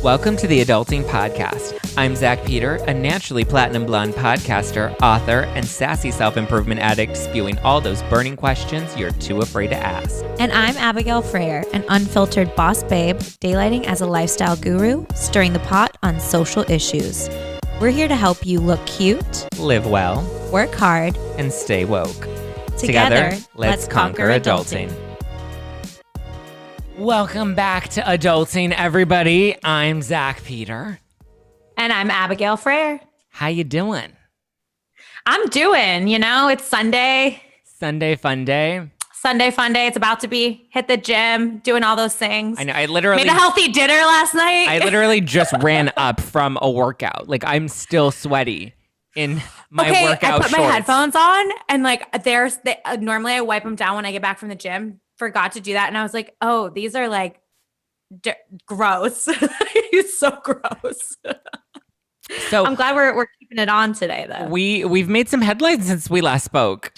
Welcome to the Adulting Podcast. I'm Zach Peter, a naturally platinum blonde podcaster, author, and sassy self-improvement addict spewing all those burning questions you're too afraid to ask. And I'm Abigail Freyer, an unfiltered boss babe, daylighting as a lifestyle guru, stirring the pot on social issues. We're here to help you look cute, live well, work hard, and stay woke. Together, let's conquer adulting. Welcome back to Adulting, everybody. I'm Zach Peter. And I'm Abigail Freyer. How you doing? I'm doing, it's Sunday. Sunday fun day. Sunday fun day. It's about to be. Hit the gym, doing all those things. I know. I literally made a healthy dinner last night. I literally just ran up from a workout. Like, I'm still sweaty in my workout shorts. I put my headphones on and normally I wipe them down when I get back from the gym. Forgot to do that. And I was like, oh, these are like gross. It's so gross. So I'm glad we're keeping it on today though. We've made some headlines since we last spoke.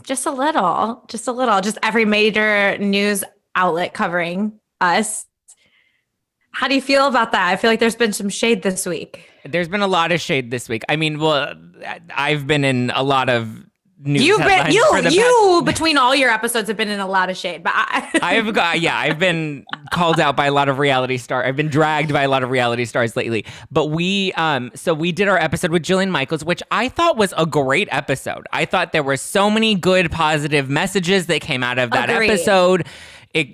Just a little, just every major news outlet covering us. How do you feel about that? I feel like there's been some shade this week. There's been a lot of shade this week. I mean, well, I've been in a lot of news headlines. Between all your episodes have been in a lot of shade, but I've been called out by a lot of reality stars. I've been dragged by a lot of reality stars lately. But we did our episode with Jillian Michaels, which I thought was a great episode. I thought there were so many good, positive messages that came out of that episode. It,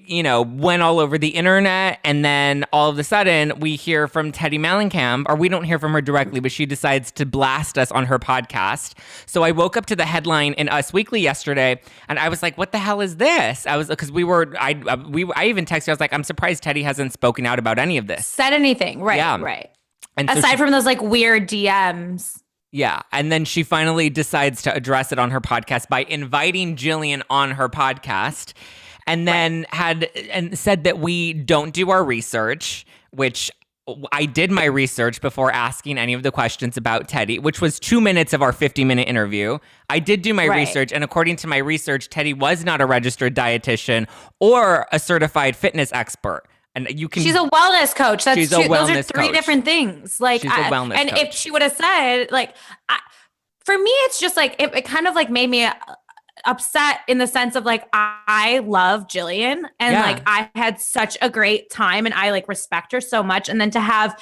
went all over the internet, and then all of a sudden we hear from Teddi Mellencamp, or we don't hear from her directly, but she decides to blast us on her podcast. So I woke up to the headline in Us Weekly yesterday, and I was like, "What the hell is this?" I even texted. I was like, "I'm surprised Teddi hasn't spoken out about any of this, said anything." Right, yeah. Right. And aside from those weird DMs. Yeah, and then she finally decides to address it on her podcast by inviting Jillian on her podcast. And then said that we don't do our research, which I did my research before asking any of the questions about Teddi, which was 2 minutes of our 50-minute interview. I did do my research, and according to my research, Teddi was not a registered dietitian or a certified fitness expert. And she's a wellness coach. Those are three coach. Different things. She's a wellness coach. And if she would have said, for me, it's just it kind of made me upset in the sense of I love Jillian and I had such a great time and I respect her so much, and then to have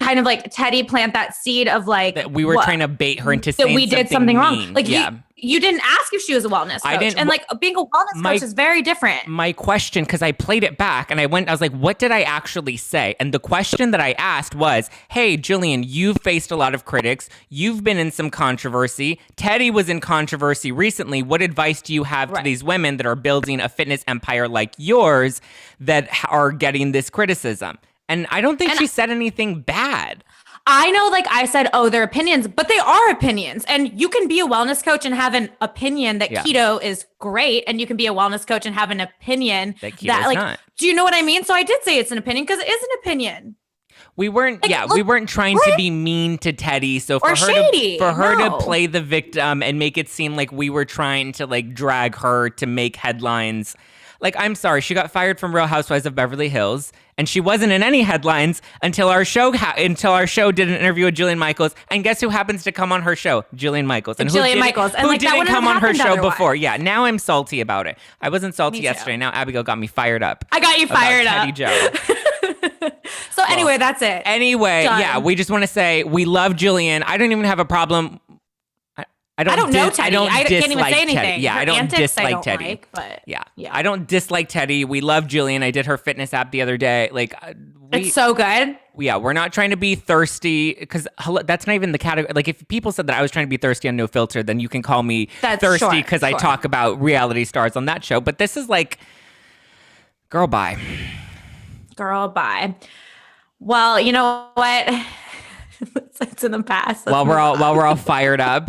kind of Teddi plant that seed of that we were trying to bait her into saying that we did something mean. wrong. You didn't ask if she was a wellness coach, and being a wellness coach is very different. My question, because I played it back and I was like, what did I actually say? And the question that I asked was, hey, Jillian, you've faced a lot of critics. You've been in some controversy. Teddi was in controversy recently. What advice do you have to these women that are building a fitness empire like yours that are getting this criticism? And I don't think she said anything bad. I know, I said, they're opinions, but they are opinions. And you can be a wellness coach and have an opinion that keto is great. And you can be a wellness coach and have an opinion that not. Do you know what I mean? So I did say it's an opinion because it is an opinion. We weren't, we weren't trying to be mean to Teddi. So for her to play the victim and make it seem like we were trying to drag her to make headlines. I'm sorry, she got fired from Real Housewives of Beverly Hills, and she wasn't in any headlines until our show did an interview with Jillian Michaels. And guess who happens to come on her show? Jillian Michaels. And who didn't come on her show before? Yeah, now I'm salty about it. I wasn't salty yesterday. Now Abigail got me fired up. I got you fired up. Teddi Joe. So anyway, that's it. Anyway, yeah, we just want to say we love Jillian. I don't even have a problem. I don't know Teddi. I can't even say anything. Teddi. Yeah, her I don't dislike Teddi. But yeah, I don't dislike Teddi. We love Jillian. I did her fitness app the other day. It's so good. Yeah, we're not trying to be thirsty because that's not even the category. If people said that I was trying to be thirsty on No Filter, then you can call me thirsty because I talk about reality stars on that show. But this is girl, bye. Girl, bye. Well, you know what? It's in the past. While we're all fired up.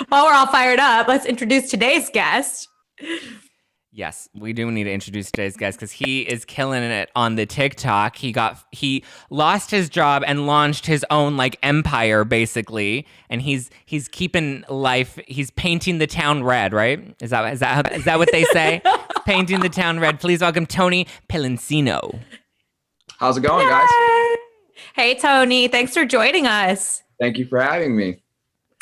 While we're all fired up, let's introduce today's guest. Yes, we do need to introduce today's guest because he is killing it on the TikTok. He lost his job and launched his own empire basically, and he's keeping life. He's painting the town red, right? Is that what they say? Painting the town red. Please welcome Tony Pelencino. How's it going, guys? Hey, Tony. Thanks for joining us. Thank you for having me.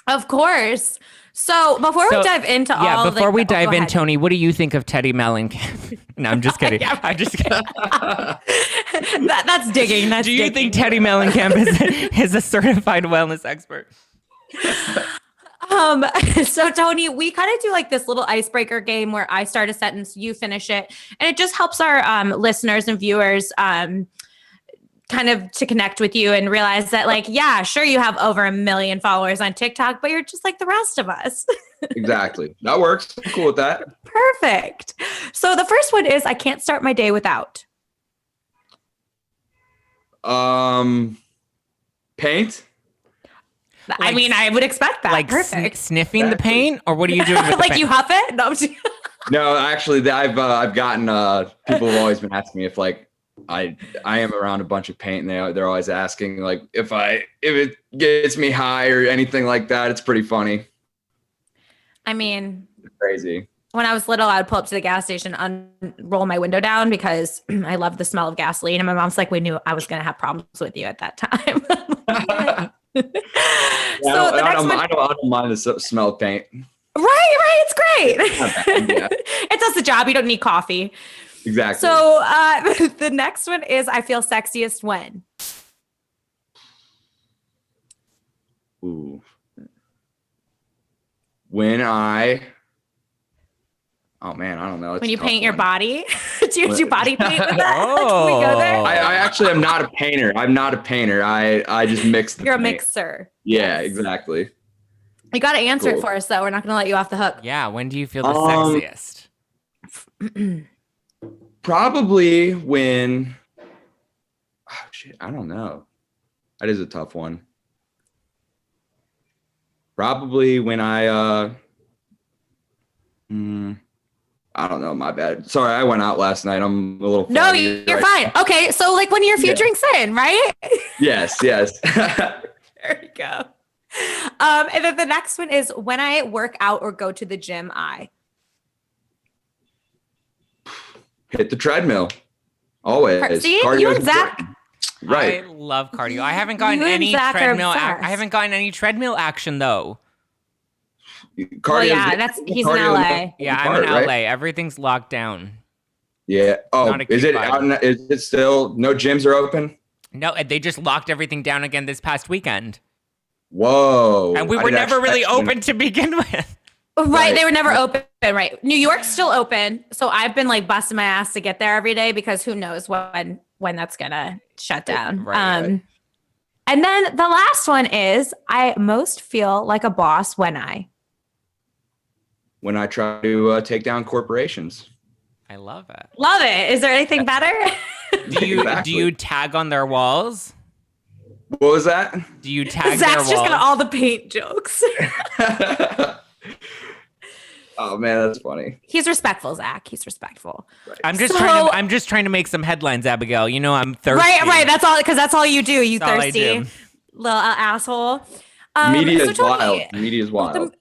Of course. So before we dive into dive in, Tony, what do you think of Teddy Mellencamp? No, I'm just kidding. I'm just kidding. That's digging. Do you think Teddy Mellencamp is a certified wellness expert? So Tony, we kind of do like this little icebreaker game where I start a sentence, you finish it, and it just helps our listeners and viewers kind of to connect with you and realize that, like, yeah, sure, you have over 1 million followers on TikTok, but you're just like the rest of us. Exactly. That works. I'm cool with that. Perfect. So the first one is I can't start my day without. Paint. I mean, I would expect that. Like perfect. Sniffing the paint, or what are you doing with like the paint? You huff it? No, no, actually, I've gotten people have always been asking me if like I am around a bunch of paint, and they're always asking like if it gets me high or anything like that. It's pretty funny. I mean, it's crazy. When I was little, I would pull up to the gas station, roll my window down because I love the smell of gasoline. And my mom's like, we knew I was going to have problems with you at that time. I don't mind the smell of paint. Right. It's great. Yeah. It does the job. You don't need coffee. Exactly. So the next one is I feel sexiest when. Ooh. When I don't know. When you paint your body? Do you do body paint with that? Oh. Can we go there? I actually am not a painter. I'm not a painter. I just mix the You're paint. A mixer. Yeah, exactly. You got to answer it for us, though. We're not going to let you off the hook. Yeah. When do you feel the sexiest? Probably when... Oh, shit. I don't know. That is a tough one. Probably when I don't know. My bad. Sorry, I went out last night. I'm a little. No, you're fine. Okay, so like when you're a few drinks in, right? Yes. There you go. And then the next one is when I work out or go to the gym, I hit the treadmill. Always. See, you and Zach. Right. I love cardio. I haven't gotten any treadmill. I haven't gotten any treadmill action though. Cardio. He's in LA. Yeah, I'm in LA. Right? Everything's locked down. Yeah. Oh, is it still no gyms are open? No, they just locked everything down again this past weekend. Whoa. And we were never really open to begin with. Right. They were never open. Right. New York's still open. So I've been like busting my ass to get there every day because who knows when that's going to shut down. Right. And then the last one is I most feel like a boss when I try to take down corporations. I love it. Love it. Is there anything better? Do you tag on their walls? What was that? Do you tag Zach's their walls? just got all the paint jokes. Oh man, that's funny. He's respectful, Zach. He's respectful. Right. I'm just trying to make some headlines, Abigail. You know I'm thirsty. Right. That's all because that's all you do. You thirsty little asshole. Media is wild. Media is wild.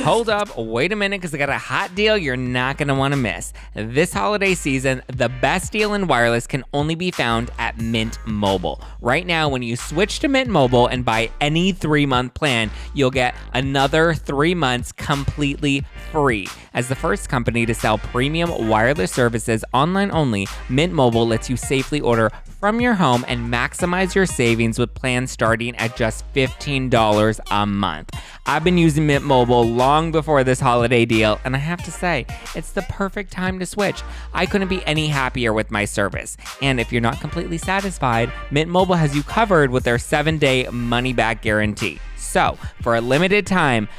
Hold up, wait a minute, because I got a hot deal you're not going to want to miss. This holiday season, the best deal in wireless can only be found at Mint Mobile. Right now, when you switch to Mint Mobile and buy any 3-month plan, you'll get another 3 months completely free. As the first company to sell premium wireless services online only, Mint Mobile lets you safely order from your home and maximize your savings with plans starting at just $15 a month. I've been using Mint Mobile long before this holiday deal, and I have to say, it's the perfect time to switch. I couldn't be any happier with my service. And if you're not completely satisfied, Mint Mobile has you covered with their 7-day money-back guarantee. So, for a limited time,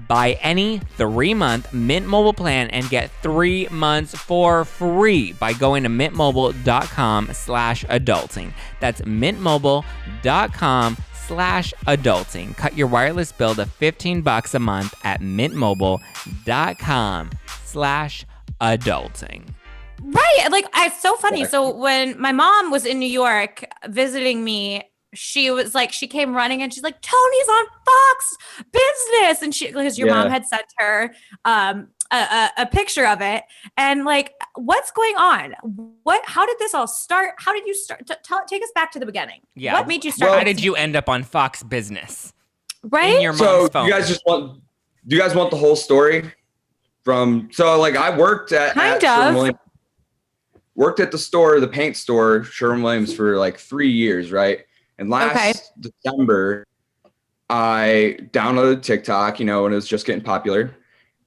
buy any 3-month Mint Mobile plan and get 3 months for free by going to mintmobile.com/adulting. That's mintmobile.com/adulting. Cut your wireless bill to $15 a month at mintmobile.com/adulting. Right. Like, it's so funny. So when my mom was in New York visiting me, she came running and she's like, Tony's on Fox Business. And because your mom had sent her a picture of it. And like, what's going on? How did this all start? How did you start? Take us back to the beginning. Yeah. What made you start? How did you end up on Fox Business? Right. In your mom's phone? Do you guys want the whole story? I worked at Sherwin-Williams. Worked at the paint store, Sherwin-Williams, for like 3 years, right? And last December, I downloaded TikTok, when it was just getting popular.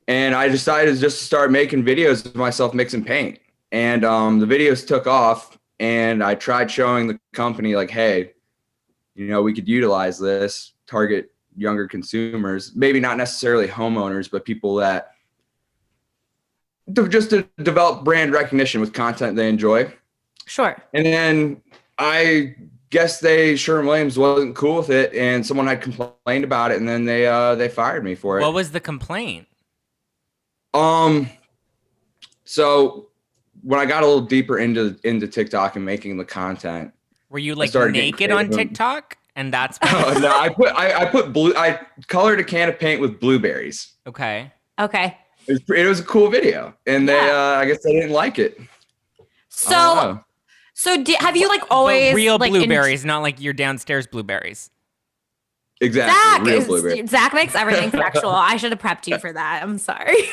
And I decided just to start making videos of myself mixing paint. And the videos took off, and I tried showing the company like, hey, we could utilize this, target younger consumers, maybe not necessarily homeowners, but people that just to develop brand recognition with content they enjoy. Sure. And then I guess Sherwin-Williams wasn't cool with it, and someone had complained about it, and then they fired me for it. What was the complaint? So when I got a little deeper into TikTok and making the content, were you like naked on TikTok? And that's no, I colored a can of paint with blueberries. Okay. It was a cool video, and I guess they didn't like it. So have you like always but real blueberries, not like your downstairs blueberries? Exactly, real blueberries. Zach makes everything sexual. I should have prepped you for that. I'm sorry.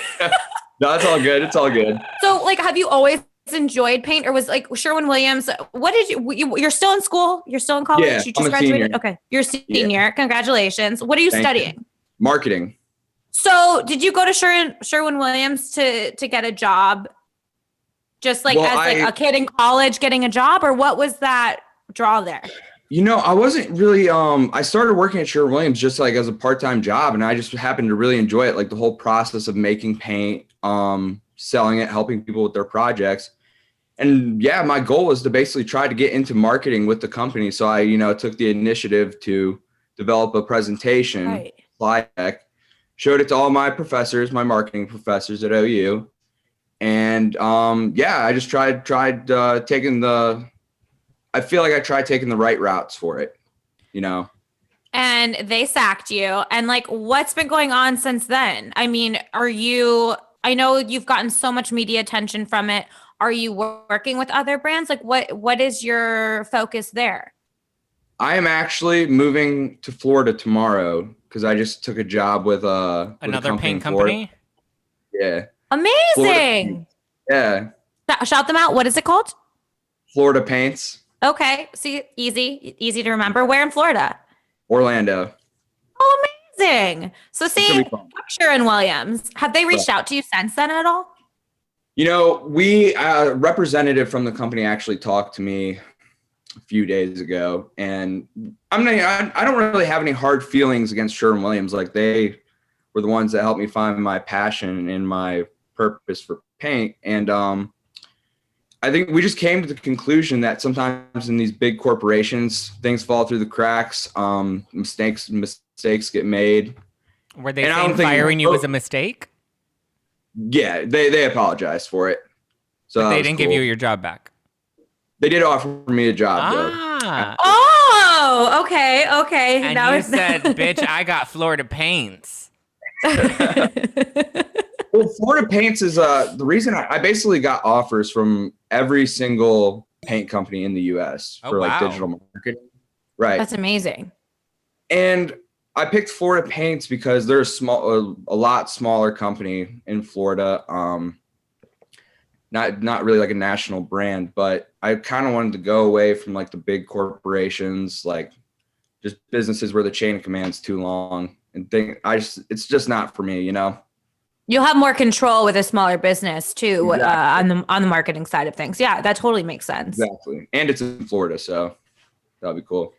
No, it's all good. It's all good. So like, have you always enjoyed paint, or was like Sherwin-Williams? What did you're still in school? You're still in college? Yeah, you just graduated? Senior. Okay, you're a senior. Yeah. Congratulations. What are you studying? You. Marketing. So did you go to Sherwin-Williams to get a job? Just like a kid in college getting a job, or what was that draw there? I wasn't really, I started working at Sherwin-Williams just like as a part-time job, and I just happened to really enjoy it. Like the whole process of making paint, selling it, helping people with their projects. And yeah, my goal was to basically try to get into marketing with the company. So I, took the initiative to develop a presentation, slide deck, showed it to all my professors, my marketing professors at OU. And I just tried taking I feel like I tried taking the right routes for it, And they sacked you. And like, what's been going on since then? I mean, I know you've gotten so much media attention from it. Are you working with other brands? Like what is your focus there? I am actually moving to Florida tomorrow because I just took a job with another paint company. Yeah. Amazing. Yeah. Shout them out. What is it called? Florida Paints. Okay. See, easy to remember. Where in Florida? Orlando. Oh, amazing. So see, Sherwin-Williams, have they reached out to you since then at all? We a representative from the company actually talked to me a few days ago, and I don't really have any hard feelings against Sherwin-Williams. Like they were the ones that helped me find my passion and my purpose for paint. And I think we just came to the conclusion that sometimes in these big corporations, things fall through the cracks. Mistakes get made. Were they saying firing you was a mistake? Yeah, they apologized for it. So but they didn't give you your job back. They did offer me a job, though. Oh, okay. And you said, bitch, I got Florida Paints. Well, Florida Paints is the reason I basically got offers from every single paint company in the U.S. for digital marketing. Right. That's amazing. And I picked Florida Paints because they're a lot smaller company in Florida. Not really like a national brand, but I kind of wanted to go away from like the big corporations, like just businesses where the chain of command's too long, and it's just not for me, You'll have more control with a smaller business too, exactly. on the marketing side of things. Yeah, that totally makes sense. Exactly, and it's in Florida, so that'll be cool.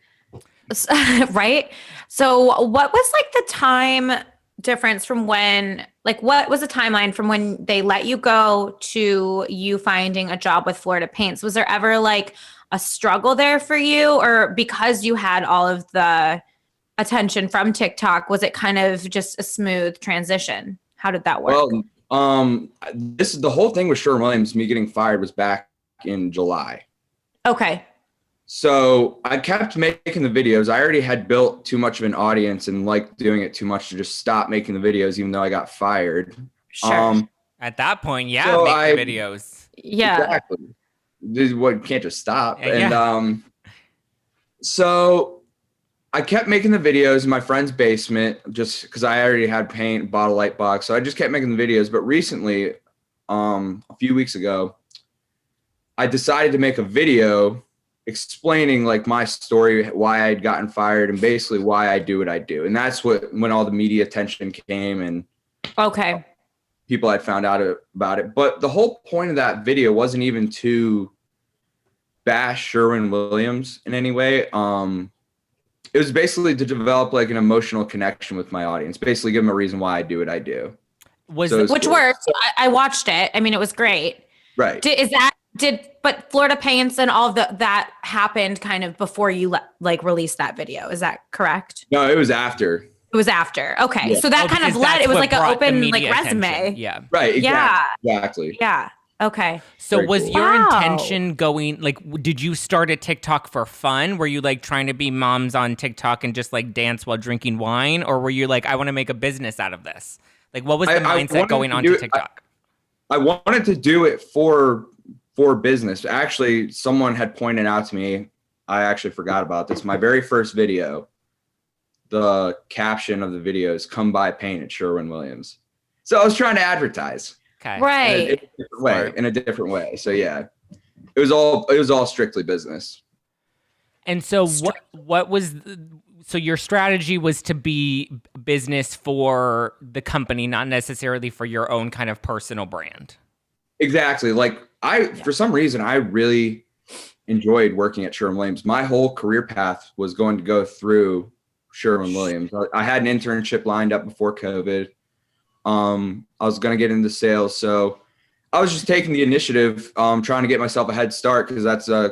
Right. So, what was like the time difference from when? Like, what was the timeline from when they let you go to you finding a job with Florida Paints? Was there ever like a struggle there for you, or because you had all of the attention from TikTok, was it kind of just a smooth transition? How did that work? Well, the whole thing with Sherwin-Williams, me getting fired, was back in July. Okay. So I kept making the videos. I already had built too much of an audience and liked doing it too much to just stop making the videos, even though I got fired. Sure. At that point, yeah, So make the videos. Yeah. Exactly. This is what can't just stop. Yeah. And so I kept making the videos in my friend's basement just because I already had paint, bought a light box. So I just kept making the videos. But recently, a few weeks ago, I decided to make a video explaining like my story, why I'd gotten fired, and basically why I do what I do. And that's when all the media attention came and okay, people had found out about it. But the whole point of that video wasn't even to bash Sherwin-Williams in any way. It was basically to develop like an emotional connection with my audience, basically give them a reason why I do what I do. Which worked. I watched it. I mean, it was great. Right. But Florida Paints and all of that happened kind of before you released that video. Is that correct? No, it was after. It was after. Okay. Yeah. So that kind of led, it was like an open like resume. Attention. Yeah. Right. Exactly. Yeah. Exactly. Yeah. Okay. So very was cool. Your intention going, like, did you start a TikTok for fun? Were you like trying to be moms on TikTok and just like dance while drinking wine? Or were you like, I want to make a business out of this? Like, what was the mindset going on to TikTok? I wanted to do it for business. Actually, someone had pointed out to me, I actually forgot about this. My very first video, the caption of the video is "Come buy paint at Sherwin-Williams." So I was trying to advertise. Okay. Right. In a different way. So yeah, it was all strictly business. And so what was so your strategy was to be business for the company, not necessarily for your own kind of personal brand. Exactly. Like for some reason, I really enjoyed working at Sherwin-Williams. My whole career path was going to go through Sherwin-Williams. I had an internship lined up before COVID. I was going to get into sales. So I was just taking the initiative, trying to get myself a head start because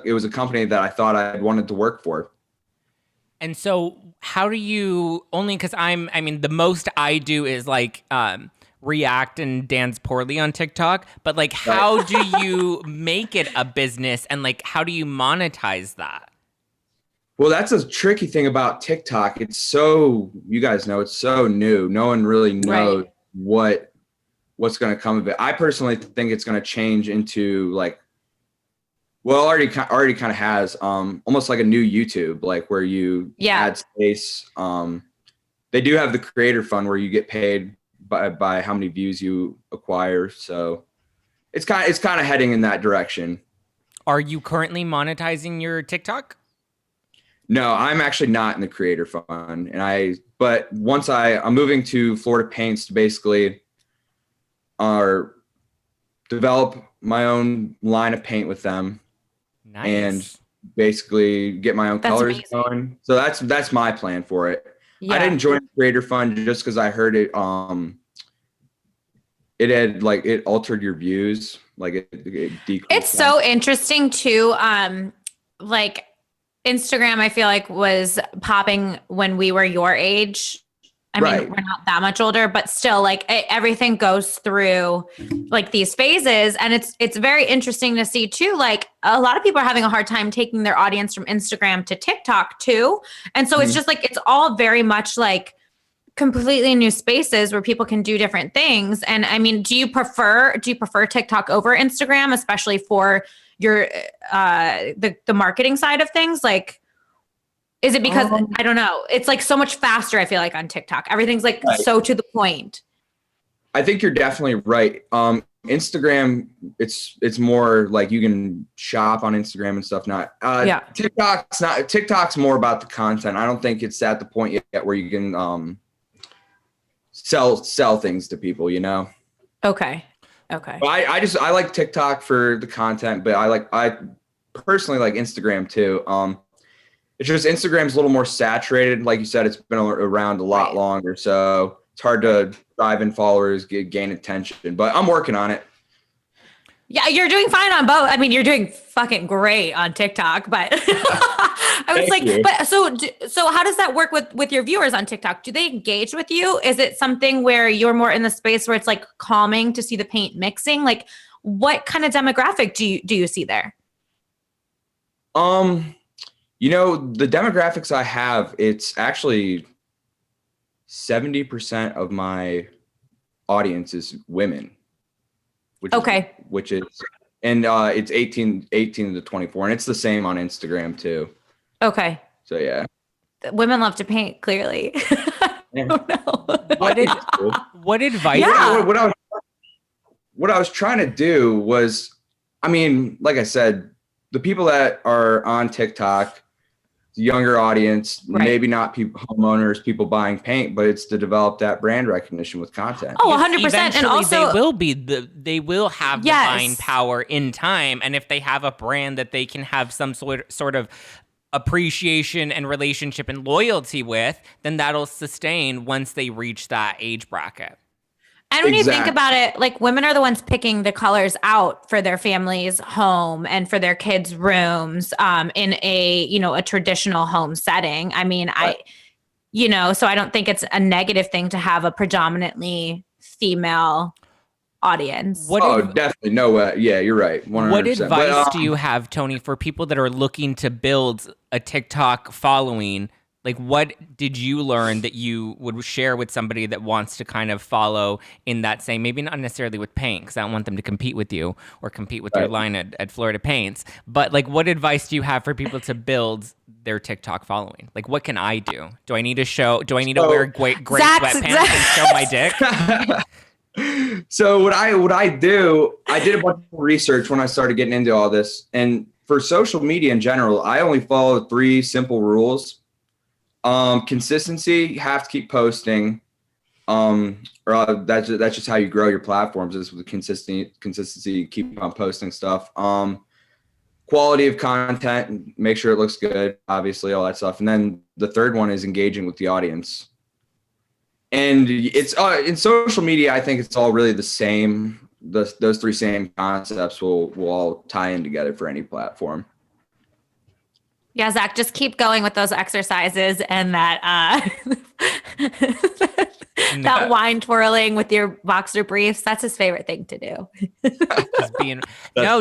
it was a company that I thought I wanted to work for. And so how do you, only because the most I do is like react and dance poorly on TikTok, but like how do you make it a business and like how do you monetize that? Well, that's a tricky thing about TikTok. You guys know, it's so new. No one really knows what's going to come of it. I personally think it's going to change into like, well, already kind of has almost like a new YouTube, like where you add space. They do have the creator fund where you get paid by how many views you acquire. So it's kind of heading in that direction. Are you currently monetizing your TikTok? No, I'm actually not in the creator fund. But once I'm moving to Florida Paints to basically develop my own line of paint with them. Nice. And basically get my own colors going. So that's my plan for it. Yeah. I didn't join the creator fund just because I heard it it altered your views, like it decreased. It's so interesting too. Like Instagram, I feel like was popping when we were your age. I mean, we're not that much older, but still like everything goes through like these phases. And it's very interesting to see too, like a lot of people are having a hard time taking their audience from Instagram to TikTok too. And so it's just like, it's all very much like completely new spaces where people can do different things. And I mean, do you prefer TikTok over Instagram, especially for your, the marketing side of things? Like, is it because, I don't know, it's like so much faster, I feel like on TikTok, everything's like so to the point. I think you're definitely right. Instagram, it's more like you can shop on Instagram and stuff. TikTok's more about the content. I don't think it's at the point yet where you can sell things to people, you know? Okay. But I like TikTok for the content, but I personally like Instagram too. It's just Instagram's a little more saturated. Like you said, it's been around a lot longer. So it's hard to drive in followers, gain attention, but I'm working on it. Yeah, you're doing fine on both. I mean, you're doing fucking great on TikTok, but I was like, but so how does that work with your viewers on TikTok? Do they engage with you? Is it something where you're more in the space where it's like calming to see the paint mixing? Like what kind of demographic do you see there? You know, the demographics I have, it's actually 70% of my audience is women. which is and it's 18 to 24, and it's the same on Instagram too. Okay. So yeah. Women love to paint, clearly. I don't know. What advice? Yeah. What I was trying to do was, I mean, like I said, the people that are on TikTok, the younger audience, maybe not homeowners, people buying paint, but it's to develop that brand recognition with content. Oh, 100%. And also they will have the buying power in time. And if they have a brand that they can have some sort of appreciation and relationship and loyalty with, then that'll sustain once they reach that age bracket. And when you think about it, like, women are the ones picking the colors out for their family's home and for their kids' rooms in a traditional home setting. I mean, so I don't think it's a negative thing to have a predominantly female audience. Definitely. No, yeah, you're right. 100%. What advice do you have, Tony, for people that are looking to build a TikTok following? Like, what did you learn that you would share with somebody that wants to kind of follow in that same, maybe not necessarily with paint, because I don't want them to compete with you or compete with your line at Florida Paints, but like, what advice do you have for people to build their TikTok following? Like, what can I do? Do I need to wear great sweatpants and show my dick? So what I do, I did a bunch of research when I started getting into all this. And for social media in general, I only follow 3 simple rules. Consistency, you have to keep posting. Or that's just how you grow your platforms, is with consistency, keep on posting stuff. Quality of content, make sure it looks good, obviously, all that stuff. And then the third one is engaging with the audience. And it's in social media, I think it's all really the same. Those 3 same concepts will all tie in together for any platform. Yeah, Zach, just keep going with those exercises and that that wine twirling with your boxer briefs. That's his favorite thing to do. Funny.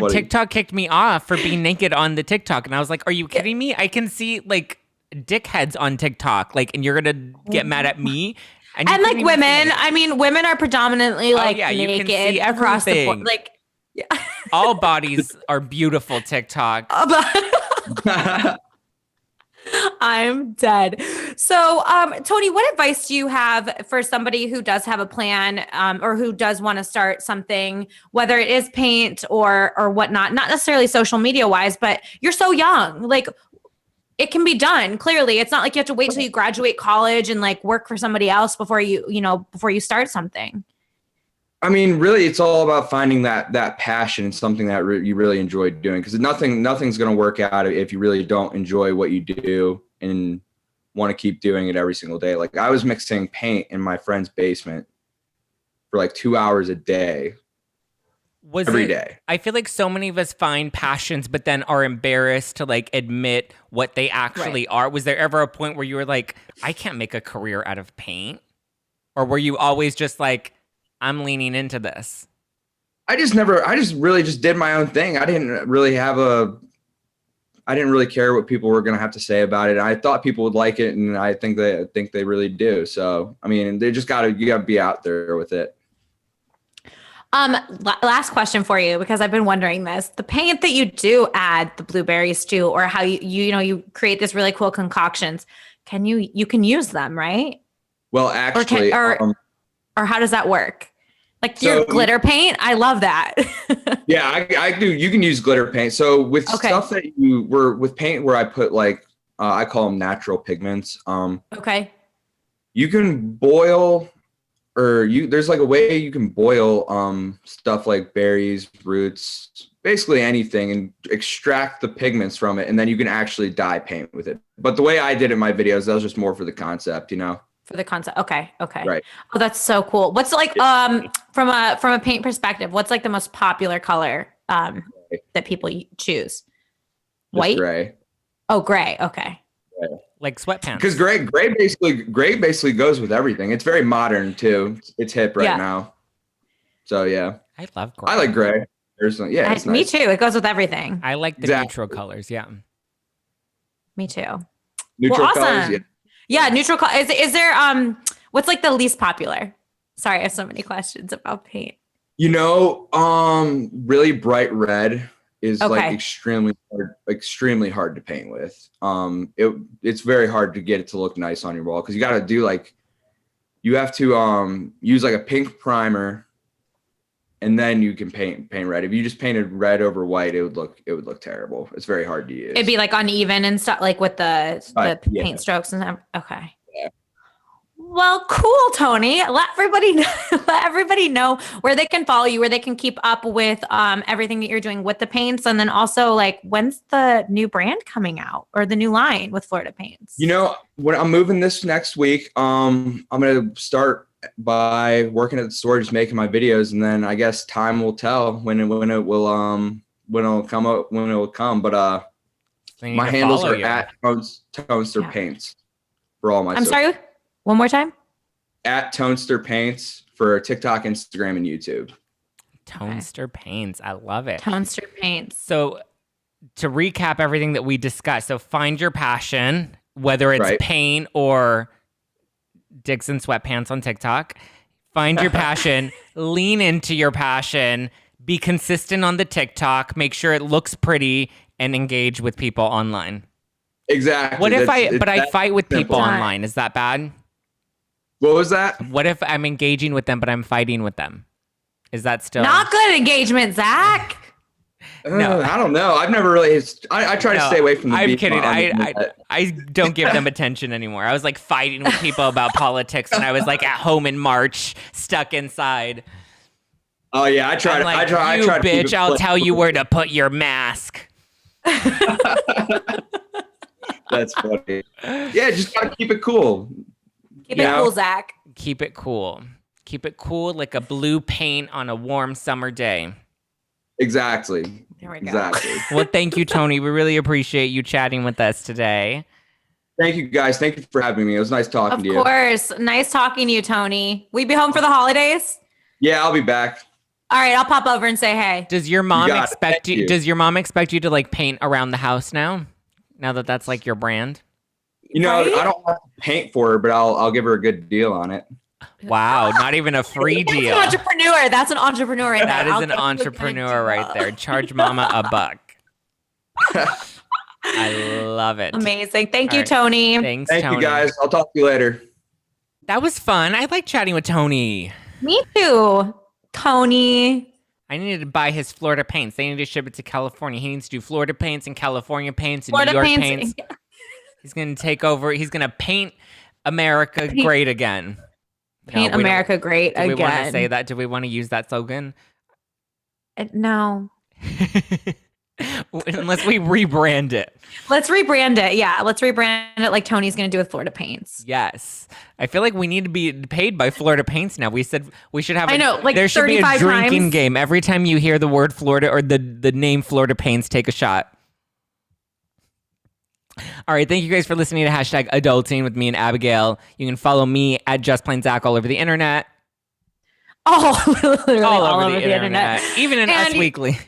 TikTok kicked me off for being naked on the TikTok. And I was like, are you kidding me? I can see like dickheads on TikTok, like, and you're going to get mad at me? And like women, I mean, women are predominantly naked across the board. Like, all bodies are beautiful, TikTok. I'm dead. So, Tony, what advice do you have for somebody who does have a plan or who does want to start something, whether it is paint or whatnot, not necessarily social media wise, but you're so young, like, it can be done. Clearly, it's not like you have to wait till you graduate college and like work for somebody else before you start something. I mean, really, it's all about finding that passion and something that you really enjoy doing. Because nothing's going to work out if you really don't enjoy what you do and want to keep doing it every single day. Like, I was mixing paint in my friend's basement for like 2 hours a day. Every day. I feel like so many of us find passions, but then are embarrassed to like admit what they actually are. Was there ever a point where you were like, I can't make a career out of paint? Or were you always just like, I'm leaning into this? I just really did my own thing. I didn't really care what people were going to have to say about it. I thought people would like it, and I think they really do. So, I mean, you got to be out there with it. Last question for you, because I've been wondering this. The paint that you do add the blueberries to, or how you create this really cool concoctions, you can use them, right? Well, actually, or how does that work? Like your glitter paint? I love that. Yeah, I do. You can use glitter paint. So with stuff that with paint where I put like, I call them natural pigments. Okay. You can boil, there's like a way you can boil stuff like berries, roots, basically anything, and extract the pigments from it, and then you can actually dye paint with it. But the way I did it in my videos, that was just more for the concept, For the concept. Okay. Right. Oh, that's so cool. What's like from a paint perspective, what's like the most popular color that people choose? White? Just gray. Oh, gray. Okay. Gray. Like sweatpants. Because gray basically goes with everything. It's very modern too. It's hip right now. So yeah. I love gray. I like gray. It's nice. Me too. It goes with everything. I like the neutral colors. Yeah. Me too. Neutral colors. Yeah. Yeah, neutral color. Is there what's like the least popular? Sorry, I have so many questions about paint. Really bright red is like extremely hard to paint with. It's very hard to get it to look nice on your wall because you got to do you have to use like a pink primer, and then you can paint red. If you just painted red over white, it would look terrible. It's very hard to use. It'd be like uneven and stuff, like with the paint strokes and stuff. Okay. Yeah. Well, cool, Tony. Let everybody know where they can follow you, where they can keep up with everything that you're doing with the paints, and then also like when's the new brand coming out or the new line with Florida Paints? When I'm moving this next week, I'm gonna start by working at the store, just making my videos, and then I guess time will tell when it will come. But my handles are at Tonester Paints for all my. I'm sorry. One more time. At Tonester Paints for TikTok, Instagram, and YouTube. Tonester Paints. I love it. Tonester Paints. So to recap everything that we discussed, so find your passion, whether it's paint or dicks and sweatpants on TikTok. Find your passion, lean into your passion, be consistent on the TikTok, make sure it looks pretty, and engage with people online. Exactly. What if I fight with people online? Is that bad? What was that? What if I'm engaging with them, but I'm fighting with them? Is that still not good engagement, Zach? No, I don't know. I've never really. I try to stay away from the. I'm kidding. I don't give them attention anymore. I was like fighting with people about politics, and I was like at home in March, stuck inside. Oh yeah, I try. Bitch, I'll tell you where to put your mask. That's funny. Yeah, just gotta keep it cool. Keep it cool, Zach. Keep it cool. Keep it cool like a blue paint on a warm summer day. Exactly. There we go. Exactly. Well, thank you, Tony. We really appreciate you chatting with us today. Thank you, guys. Thank you for having me. It was nice talking to you. Of course. Nice talking to you, Tony. Will you be home for the holidays? Yeah, I'll be back. All right, I'll pop over and say hey. Does your mom expect you? Does your mom expect you to like paint around the house now? Now that that's like your brand? I don't have to paint for her, but I'll give her a good deal on it. Wow, not even a free deal. That's an entrepreneur. That's an entrepreneur right there. there. That is an entrepreneur right there. Charge mama $1. I love it. Amazing. Thank you, Tony. Thanks, Thank you, guys. I'll talk to you later. That was fun. I like chatting with Tony. Me too, Tony. I needed to buy his Florida paints. They need to ship it to California. He needs to do Florida paints and California paints and New York paints. He's going to take over. He's going to paint America great again. Paint America great again. Do we want to say that? Do we want to use that slogan? No. Unless we rebrand it. Let's rebrand it. Yeah, let's rebrand it like Tony's going to do with Florida Paints. Yes. I feel like we need to be paid by Florida Paints now. We said we should have there should be a drinking game. Every time you hear the word Florida or the name Florida Paints, take a shot. All right, thank you guys for listening to #Adulting with me and Abigail. You can follow me at JustPlainZach all over the internet. Literally all over the internet. Even in Us Weekly.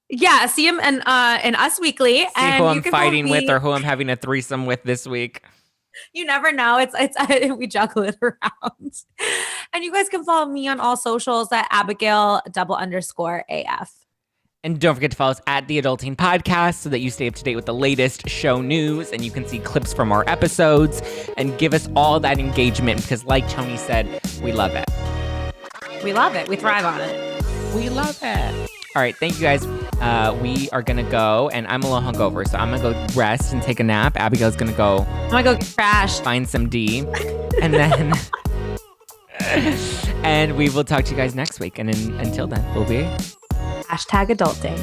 Yeah, see him in Us Weekly. See who I'm fighting with or who I'm having a threesome with this week. You never know. It's we juggle it around. And you guys can follow me on all socials at Abigail_AF. And don't forget to follow us at The Adulting Podcast so that you stay up to date with the latest show news and you can see clips from our episodes and give us all that engagement because like Tony said, we love it. We love it. We thrive on it. We love it. All right, thank you guys. We are going to go, and I'm a little hungover, so I'm going to go rest and take a nap. Abigail's going to go... I'm going to go crash. Find some D. And then... and we will talk to you guys next week. And until then, we'll be... #Adulting.